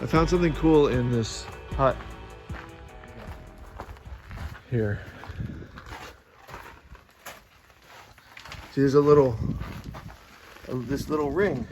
I found something cool in this hut here. See, there's this little ring.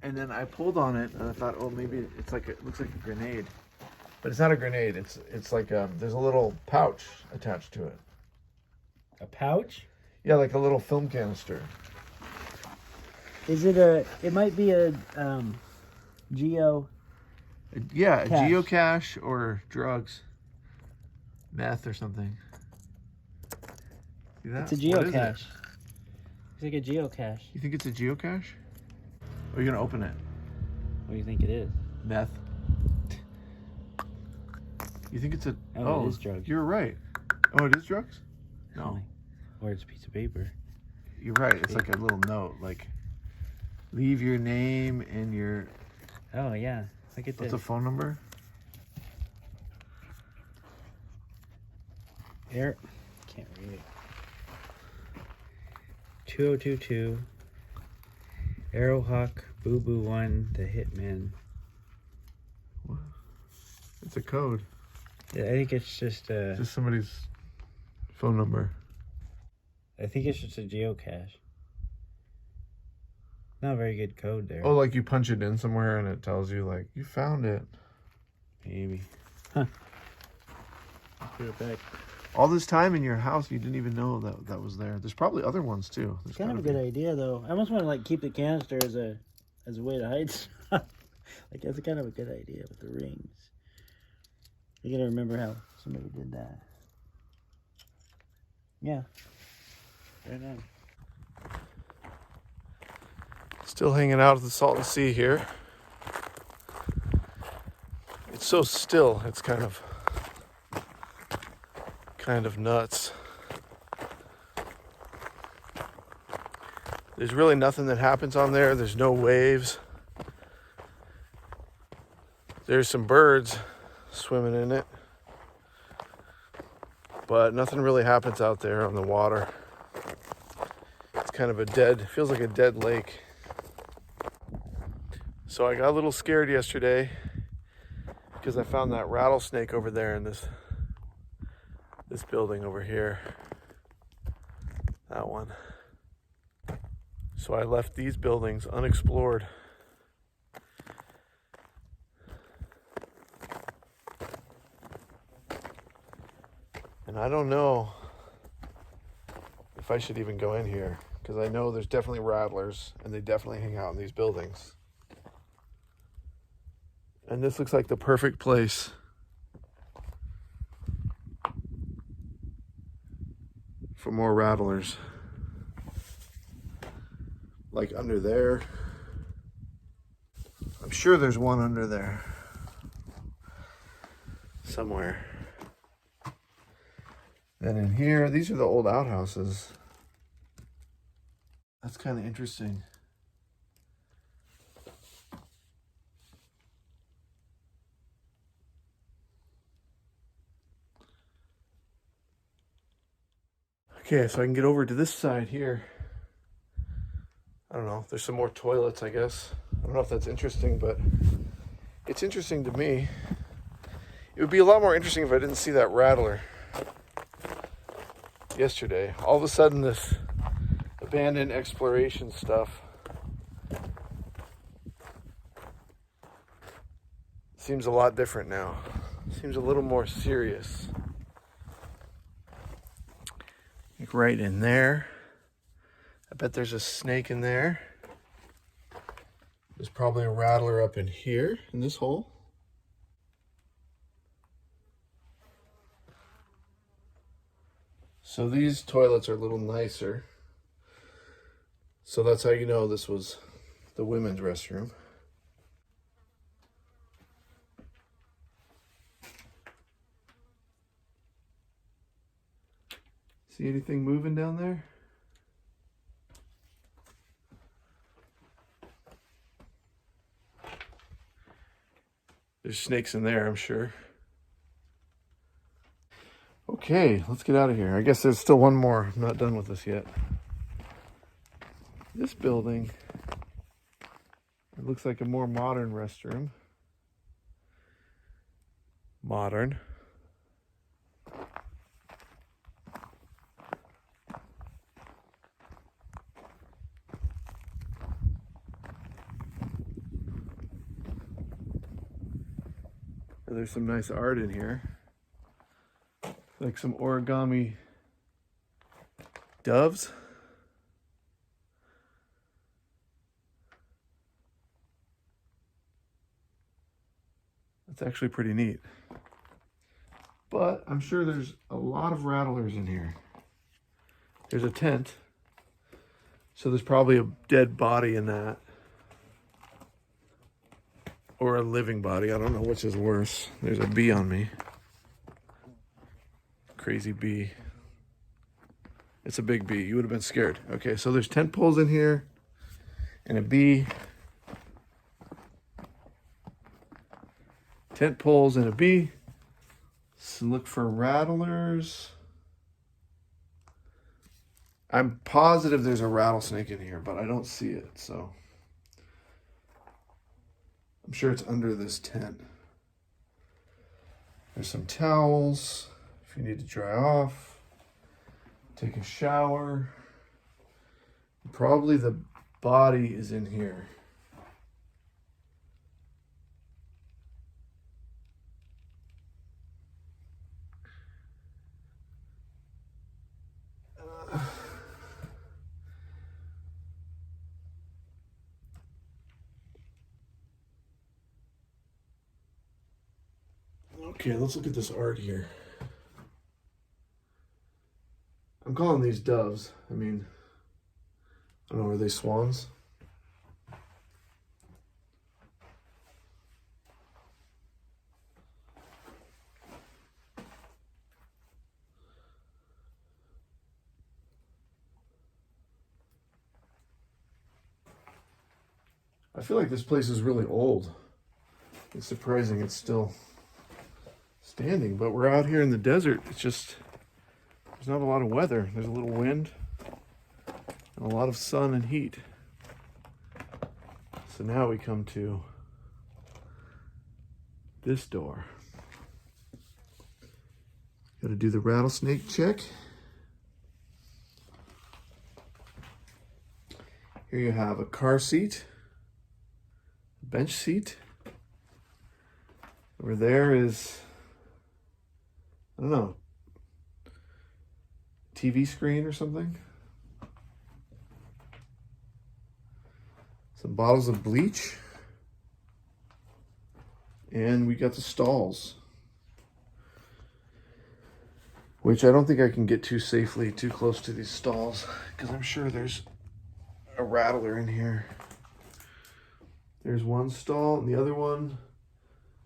And then I pulled on it and I thought, oh, maybe it's like, it looks like a grenade. But it's not a grenade. It's like there's a little pouch attached to it. A pouch? Yeah, like a little film canister. Is it it might be a geo. Yeah, a Cache. geocache or drugs. Meth or something. See that? It's a geocache. It's like a geocache. You think it's a geocache? Or are you gonna open it? What do you think it is? Meth. You think it's a... Oh, it is drugs. You're right. Oh, it is drugs? No. Or it's a piece of paper. You're right. It's like a little note, like, leave your name and your... Oh, yeah. Look at What's this. a phone number? There. Can't read it. 2022. Arrowhawk, Boo Boo 1, the Hitman. What? It's a code. Yeah, I think it's just Just somebody's phone number. I think it's just a geocache. Not a very good code there. Oh, like you punch it in somewhere and it tells you, like, you found it. Maybe. Huh. Put it back. All this time in your house, you didn't even know that was there. There's probably other ones too. It's kind of a good idea, though. I almost want to like keep the canister as a way to hide stuff. Like that's kind of a good idea with the rings. You gotta remember how somebody did that. Yeah. Very nice. Still hanging out at the Salton Sea here. It's so still. It's kind of nuts. There's really nothing that happens on there. There's no waves. There's some birds swimming in it, but nothing really happens out there on the water. It's kind of feels like a dead lake. So I got a little scared yesterday because I found that rattlesnake over there in this building over here. That one. So I left these buildings unexplored. And I don't know if I should even go in here, because I know there's definitely rattlers and they definitely hang out in these buildings. And this looks like the perfect place for more rattlers. Like under there. I'm sure there's one under there somewhere. Then in here, these are the old outhouses. That's kind of interesting. Okay, so I can get over to this side here. I don't know, there's some more toilets, I guess. I don't know if that's interesting, but it's interesting to me. It would be a lot more interesting if I didn't see that rattler yesterday. All of a sudden, this abandoned exploration stuff seems a lot different now. Seems a little more serious. Like right in there. I bet there's a snake in there. There's probably a rattler up in here, in this hole. So these toilets are a little nicer. So that's how you know this was the women's restroom. See anything moving down there? There's snakes in there, I'm sure. Okay, let's get out of here. I guess there's still one more. I'm not done with this yet. This building. It looks like a more modern restroom. Modern. There's some nice art in here. Like some origami doves. That's actually pretty neat. But I'm sure there's a lot of rattlers in here. There's a tent. So there's probably a dead body in that. Or a living body. I don't know which is worse. There's a bee on me. Crazy bee. It's a big bee. You would have been scared. Okay, so there's tent poles in here. And a bee. Tent poles and a bee. So look for rattlers. I'm positive there's a rattlesnake in here, but I don't see it, so I'm sure it's under this tent. There's some towels if you need to dry off, take a shower. Probably the body is in here. Okay, let's look at this art here. I'm calling these doves. I mean, I don't know, are they swans? I feel like this place is really old. It's surprising it's still standing, but we're out here in the desert. It's just, there's not a lot of weather. There's a little wind and a lot of sun and heat. So now we come to this door. Got to do the rattlesnake check. Here you have a car seat, a bench seat. Over there is, I don't know, TV screen or something. Some bottles of bleach. And we got the stalls, which I don't think I can get too safely too close to these stalls because I'm sure there's a rattler in here. There's one stall and the other one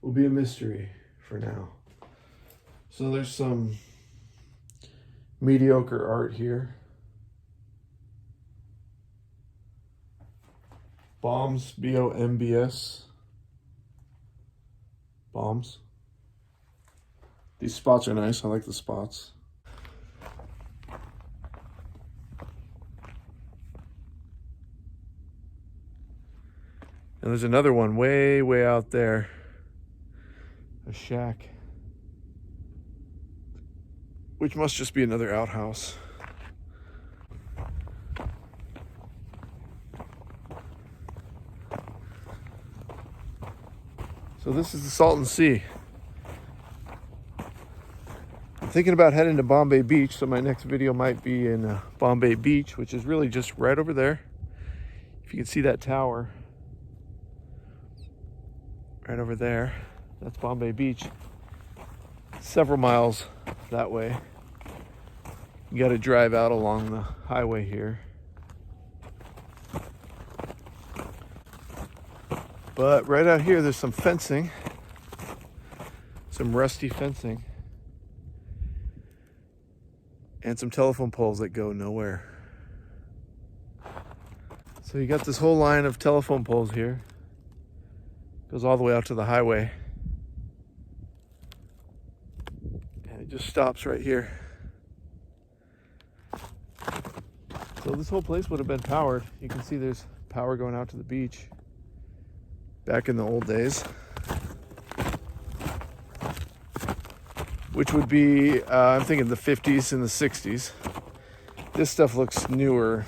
will be a mystery for now. So there's some mediocre art here. Bombs, B-O-M-B-S. Bombs. These spots are nice. I like the spots. And there's another one way, way out there. A shack. Which must just be another outhouse. So this is the Salton Sea. I'm thinking about heading to Bombay Beach, so my next video might be in Bombay Beach, which is really just right over there. If you can see that tower. Right over there. That's Bombay Beach. Several miles that way. You got to drive out along the highway here. But right out here, there's some fencing. Some rusty fencing. And some telephone poles that go nowhere. So you got this whole line of telephone poles here. Goes all the way out to the highway. And it just stops right here. So this whole place would have been powered. You can see there's power going out to the beach. back in the old days, which would be, I'm thinking the 50s and the 60s. This stuff looks newer,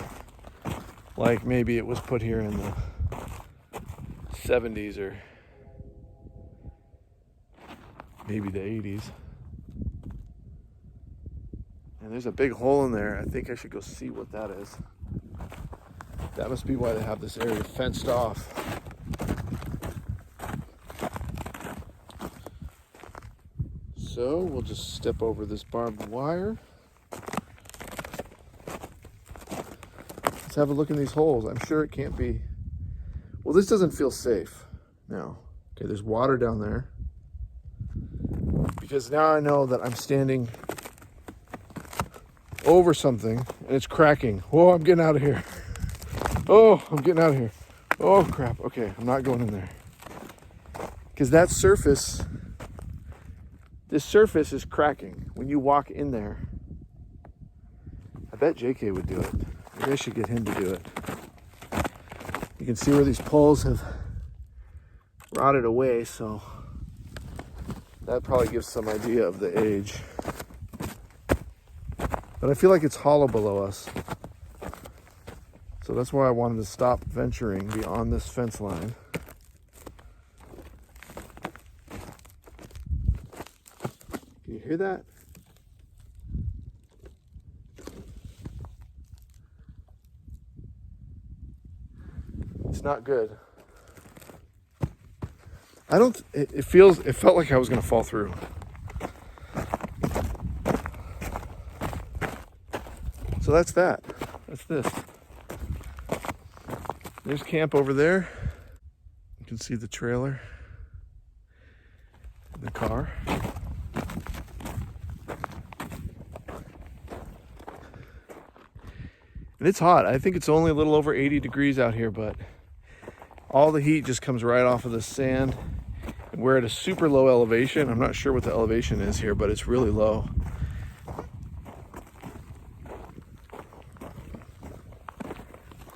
like maybe it was put here in the 70s or maybe the 80s. And there's a big hole in there. I think I should go see what that is. That must be why they have this area fenced off. So we'll just step over this barbed wire. Let's have a look in these holes. I'm sure it can't be. Well, this doesn't feel safe now. Okay, there's water down there. Because now I know that I'm standing over something and it's cracking. Whoa, I'm getting out of here. Oh, I'm getting out of here. Oh, crap. Okay, I'm not going in there. Because that surface, this surface is cracking when you walk in there. I bet JK would do it. Maybe I should get him to do it. You can see where these poles have rotted away, so that probably gives some idea of the age. But I feel like it's hollow below us. So that's why I wanted to stop venturing beyond this fence line. Can you hear that? It's not good. It felt like I was gonna fall through. So that's that. That's this. There's camp over there. You can see the trailer, the car. And it's hot. I think it's only a little over 80 degrees out here, but all the heat just comes right off of the sand. And we're at a super low elevation. I'm not sure what the elevation is here, but it's really low.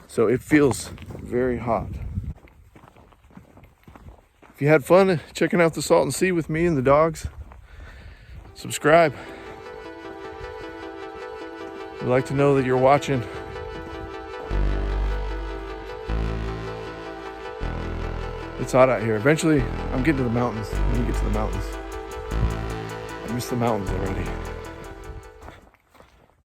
So it feels very hot. If you had fun checking out the Salton Sea with me and the dogs, subscribe. We'd like to know that you're watching. It's hot out here. Eventually, I'm getting to the mountains. Let me get to the mountains. I miss the mountains already.